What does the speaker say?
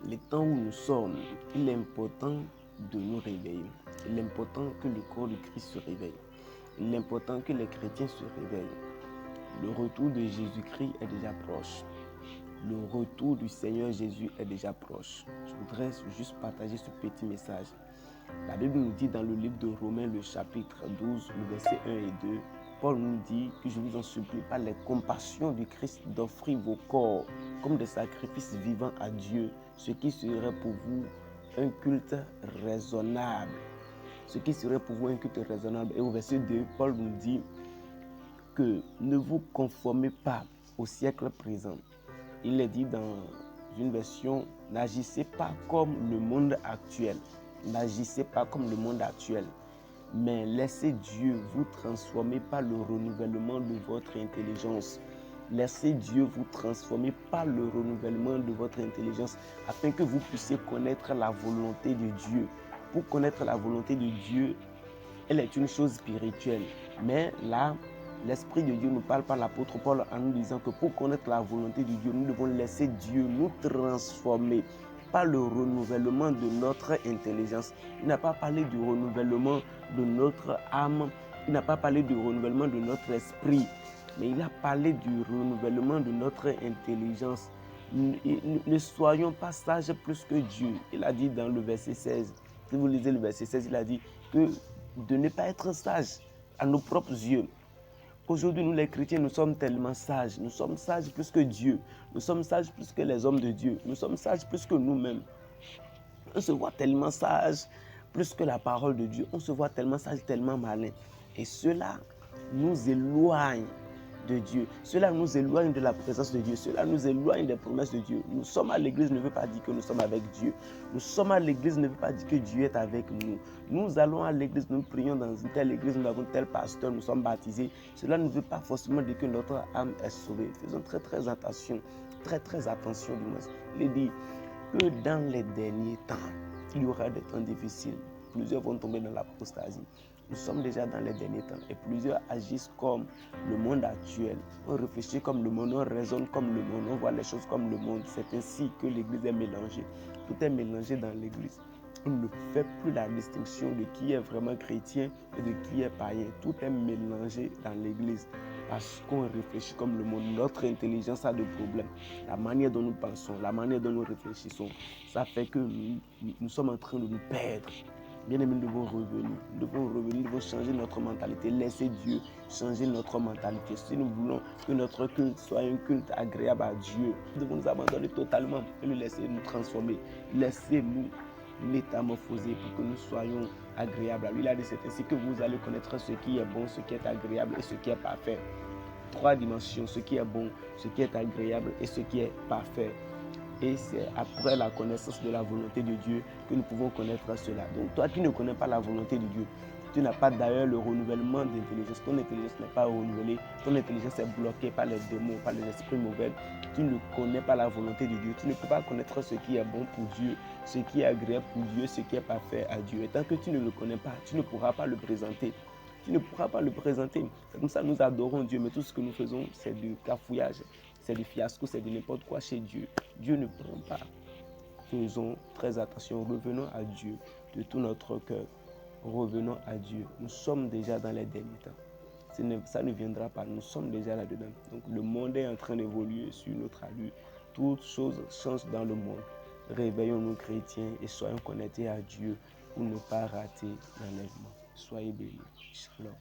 les temps où nous sommes, il est important de nous réveiller. Il est important que le corps de Christ se réveille. Il est important que les chrétiens se réveillent. Le retour de Jésus-Christ est déjà proche. Le retour du Seigneur Jésus est déjà proche. Je voudrais juste partager ce petit message. La Bible nous dit dans le livre de Romains, le chapitre 12, le verset 1 et 2, Paul nous dit que je vous en supplie par les compassions du Christ d'offrir vos corps comme des sacrifices vivants à Dieu, ce qui serait pour vous un culte raisonnable. Ce qui serait pour vous un culte raisonnable. Et au verset 2, Paul nous dit que ne vous conformez pas au siècle présent. Il est dit dans une version, n'agissez pas comme le monde actuel. N'agissez pas comme le monde actuel, mais laissez Dieu vous transformer par le renouvellement de votre intelligence. Laissez Dieu vous transformer par le renouvellement de votre intelligence afin que vous puissiez connaître la volonté de Dieu. Pour connaître la volonté de Dieu, elle est une chose spirituelle. Mais là, l'Esprit de Dieu nous parle par l'apôtre Paul en nous disant que pour connaître la volonté de Dieu, nous devons laisser Dieu nous transformer par le renouvellement de notre intelligence. Il n'a pas parlé du renouvellement de notre âme, il n'a pas parlé du renouvellement de notre esprit, mais il a parlé du renouvellement de notre intelligence. Ne soyons pas sages plus que Dieu. Il a dit dans le verset 16, si vous lisez le verset 16, il a dit que de ne pas être sages à nos propres yeux. Aujourd'hui, nous les chrétiens, nous sommes tellement sages. Nous sommes sages plus que Dieu. Nous sommes sages plus que les hommes de Dieu. Nous sommes sages plus que nous-mêmes. On se voit tellement sages plus que la parole de Dieu. On se voit tellement sage, tellement malin. Et cela nous éloigne de Dieu. Cela nous éloigne de la présence de Dieu. Cela nous éloigne des promesses de Dieu. Nous sommes à l'église ne veut pas dire que nous sommes avec Dieu. Nous sommes à l'église ne veut pas dire que Dieu est avec nous. Nous allons à l'église, nous prions dans une telle église, nous avons tel pasteur, nous sommes baptisés. Cela ne veut pas forcément dire que notre âme est sauvée. Faisons très attention. Très attention du moins. Il dit que dans les derniers temps, il y aura des temps difficiles. Plusieurs vont tomber dans l'apostasie. Nous sommes déjà dans les derniers temps et plusieurs agissent comme le monde actuel. On réfléchit comme le monde, on raisonne comme le monde, on voit les choses comme le monde. C'est ainsi que l'église est mélangée. Tout est mélangé dans l'église. On ne fait plus la distinction de qui est vraiment chrétien et de qui est païen. Tout est mélangé dans l'église parce qu'on réfléchit comme le monde. Notre intelligence a des problèmes. La manière dont nous pensons, la manière dont nous réfléchissons, ça fait que nous sommes en train de nous perdre. Bien aimés, nous devons revenir, nous devons changer notre mentalité, laisser Dieu changer notre mentalité. Si nous voulons que notre culte soit un culte agréable à Dieu, nous devons nous abandonner totalement et le laisser nous transformer. Laissez-nous métamorphoser pour que nous soyons agréables à lui. Il a dit c'est ainsi que vous allez connaître ce qui est bon, ce qui est agréable et ce qui est parfait. 3 dimensions, ce qui est bon, ce qui est agréable et ce qui est parfait. Et c'est après la connaissance de la volonté de Dieu que nous pouvons connaître cela. Donc toi qui ne connais pas la volonté de Dieu, tu n'as pas d'ailleurs le renouvellement d'intelligence. Ton intelligence n'est pas renouvelée. Ton intelligence est bloquée par les démons, par les esprits mauvais. Tu ne connais pas la volonté de Dieu. Tu ne peux pas connaître ce qui est bon pour Dieu, ce qui est agréable pour Dieu, ce qui est parfait à Dieu. Et tant que tu ne le connais pas, tu ne pourras pas le présenter. Tu ne pourras pas le présenter. C'est comme ça que nous adorons Dieu, mais tout ce que nous faisons, c'est du cafouillage, c'est du fiasco, c'est de n'importe quoi chez Dieu. Dieu ne prend pas. Faisons très attention, revenons à Dieu de tout notre cœur. Revenons à Dieu. Nous sommes déjà dans les derniers temps. Ça ne viendra pas, nous sommes déjà là-dedans. Donc le monde est en train d'évoluer sur notre allure. Toutes choses changent dans le monde. Réveillons-nous chrétiens et soyons connectés à Dieu pour ne pas rater l'enlèvement. Soyez bénis. Shalom.